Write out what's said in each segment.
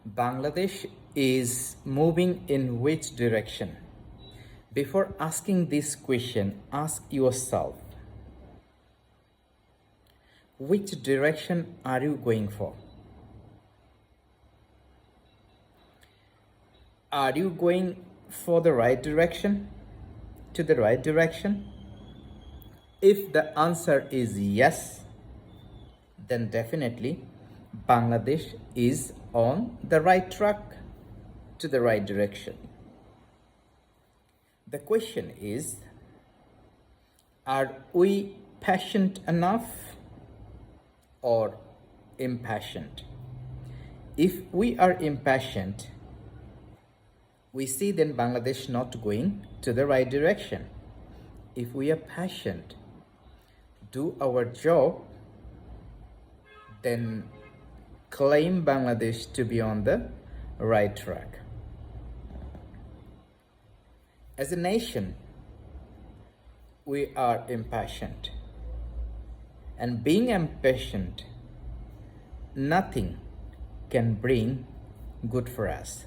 Bangladesh is moving in which direction? Before asking this question, ask yourself, which direction are you going for? Are you going for the right direction? To the right direction? If the answer is yes, then definitely Bangladesh is on the right track to the right direction. The question is, are we passionate enough or impassioned? If we are impassioned, we see then Bangladesh not going to the right direction. If we are passionate, do our job, then claim Bangladesh to be on the right track. As a nation, we are impassioned. And being impatient, nothing can bring good for us.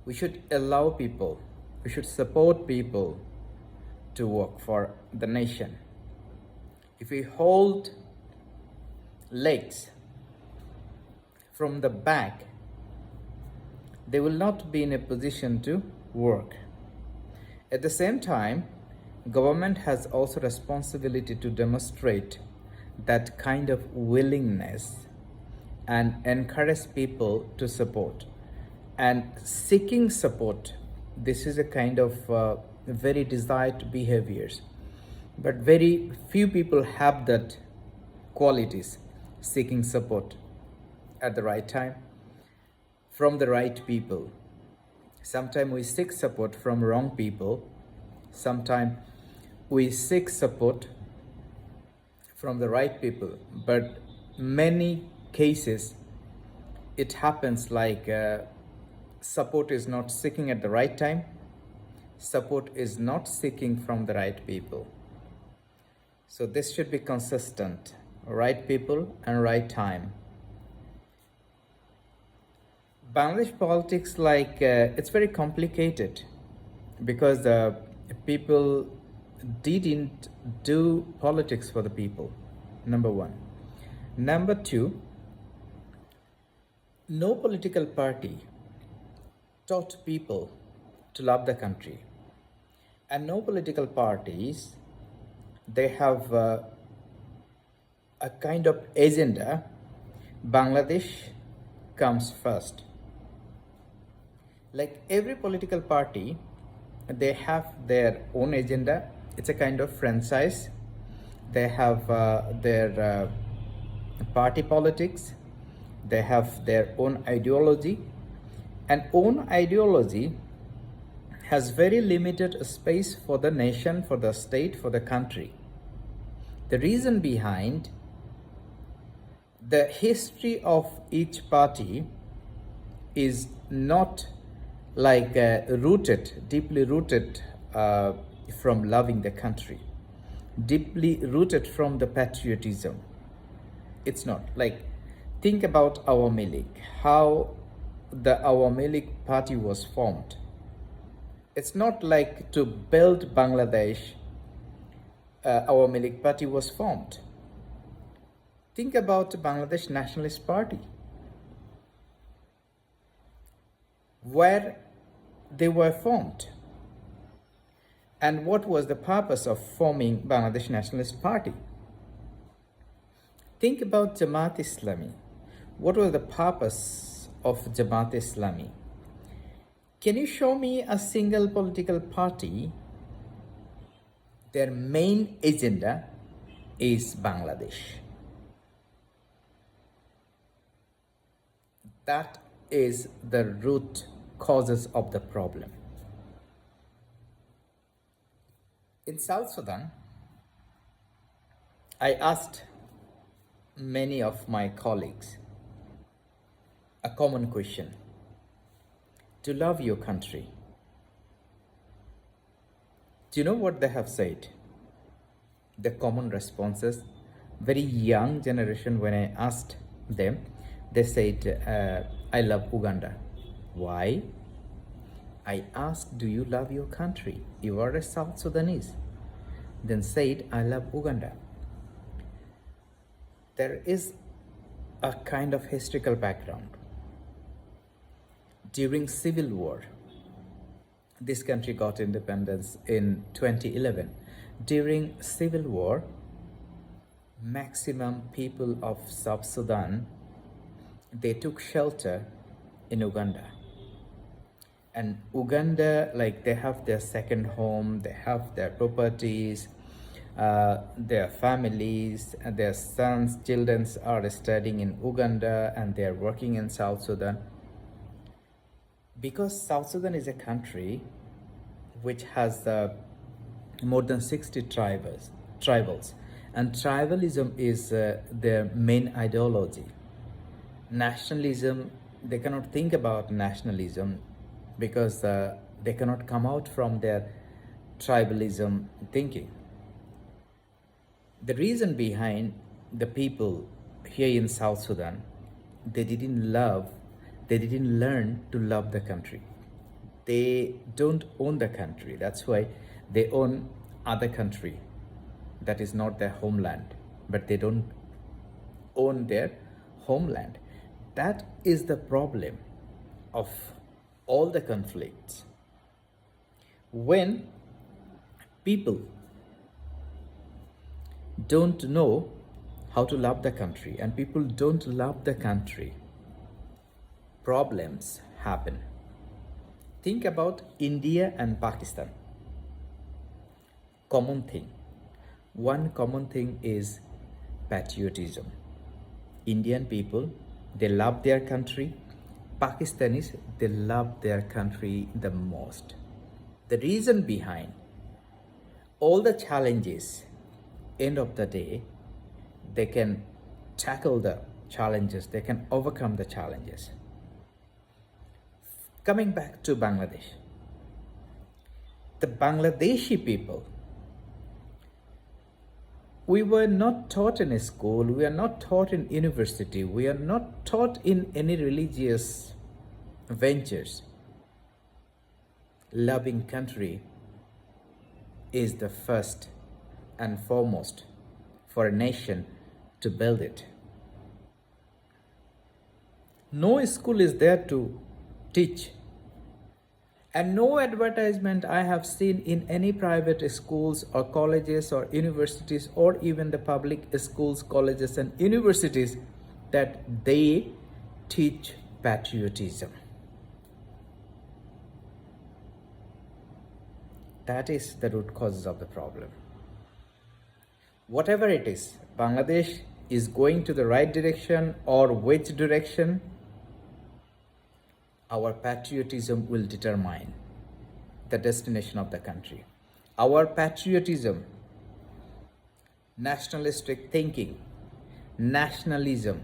We should allow people, we should support people to work for the nation. If we hold legs from the back, they will not be in a position to work. At the same time, government has also responsibility to demonstrate that kind of willingness and encourage people to support. And seeking support, this is a kind of very desired behaviors. But very few people have that qualities, seeking support at the right time, from the right people. Sometimes we seek support from wrong people. Sometimes we seek support from the right people. But many cases, it happens like support is not seeking at the right time. Support is not seeking from the right people. So this should be consistent. Right people and right time. Bangladesh politics, it's very complicated because people didn't do politics for the people, number one. Number two, no political party taught people to love the country. And no political parties, they have a kind of agenda. Bangladesh comes first. Like every political party, they have their own agenda. It's a kind of franchise. They have their party politics. They have their own ideology. And own ideology has very limited space for the nation, for the state, for the country. The reason behind the history of each party is not deeply rooted from loving the country, deeply rooted from the patriotism. It's not like, think about Awami League, how the Awami League party was formed. It's not like to build Bangladesh, Awami League party was formed. Think about Bangladesh Nationalist Party, where they were formed. And what was the purpose of forming Bangladesh Nationalist Party? Think about Jamaat Islami. What was the purpose of Jamaat Islami? Can you show me a single political party, their main agenda is Bangladesh? That is the root causes of the problem. In South Sudan, I asked many of my colleagues a common question: to love your country. Do you know what they have said? The common responses, very young generation, when I asked them, They said, I love Uganda. Why? I asked, do you love your country? You are a South Sudanese. Then said, I love Uganda. There is a kind of historical background. During Civil War, this country got independence in 2011. During Civil War, maximum people of South Sudan, they took shelter in Uganda. And Uganda, like, they have their second home, they have their properties, their families, and their sons, children are studying in Uganda and they are working in South Sudan. Because South Sudan is a country which has more than 60 tribals, and tribalism is their main ideology. Nationalism, they cannot think about nationalism because they cannot come out from their tribalism thinking. The reason behind the people here in South Sudan, they didn't learn to love the country. They don't own the country. That's why they own other country that is not their homeland, but they don't own their homeland. That is the problem of all the conflicts. When people don't know how to love the country and people don't love the country, problems happen. Think about India and Pakistan. Common thing. One common thing is patriotism. Indian people, they love their country. Pakistanis, they love their country the most. The reason behind all the challenges, end of the day, they can tackle the challenges, they can overcome the challenges. Coming back to Bangladesh, the Bangladeshi people, we were not taught in a school, we are not taught in university, we are not taught in any religious ventures. Loving country is the first and foremost for a nation to build it. No school is there to teach, and no advertisement I have seen in any private schools or colleges or universities or even the public schools, colleges and universities that they teach patriotism. That is the root causes of the problem. Whatever it is, Bangladesh is going to the right direction or which direction, our patriotism will determine the destination of the country. Our patriotism, nationalistic thinking, nationalism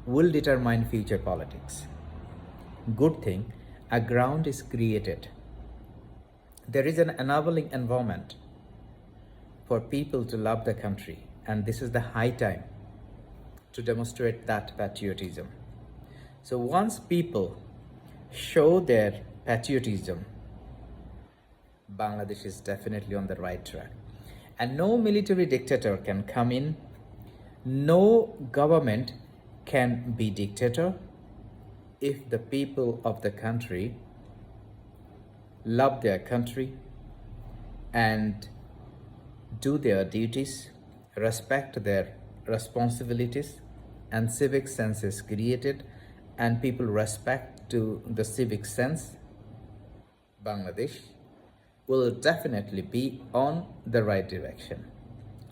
will determine future politics. Good thing, a ground is created. There is an enabling environment for people to love the country, and this is the high time to demonstrate that patriotism. So once people show their patriotism, Bangladesh is definitely on the right track. And no military dictator can come in, no government can be dictator if the people of the country love their country and do their duties, respect their responsibilities, and civic sense is created, and people respect to the civic sense. Bangladesh will definitely be on the right direction.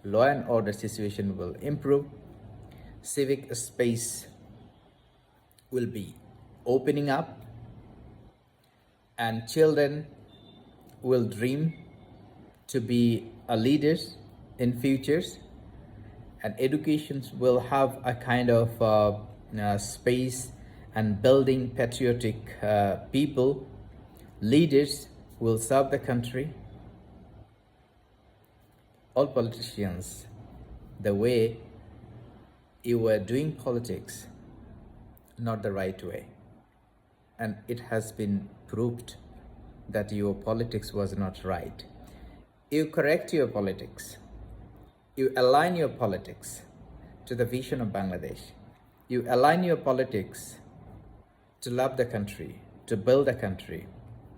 Law and order situation will improve. Civic space will be opening up, and children will dream to be a leaders in futures, and educations will have a kind of space and building patriotic people. Leaders will serve the country. All politicians, the way you were doing politics, not the right way. And it has been proved that your politics was not right. You correct your politics. You align your politics to the vision of Bangladesh. You align your politics to love the country, to build a country.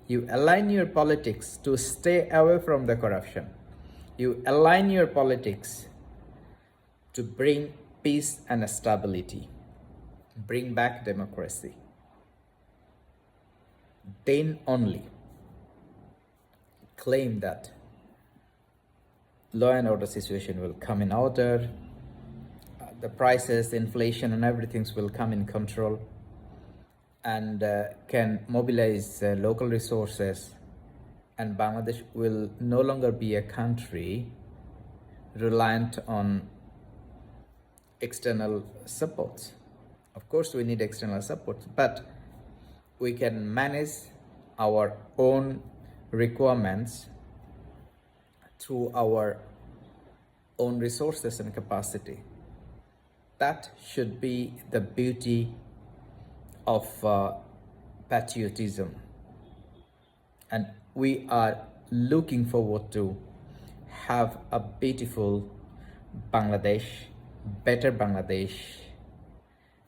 You align your politics to stay away from the corruption. You align your politics to bring peace and stability, bring back democracy. Then only claim that law and order situation will come in order, the prices, inflation, and everything will come in control, and can mobilize local resources, and Bangladesh will no longer be a country reliant on external supports. Of course, we need external support, but we can manage our own requirements through our own resources and capacity. That should be the beauty of patriotism. And we are looking forward to have a beautiful Bangladesh, better Bangladesh,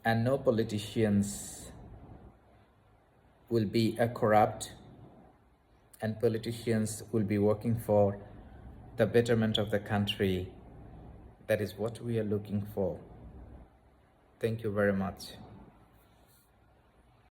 and no politicians will be corrupt, and politicians will be working for the betterment of the country. That is what we are looking for. Thank you very much.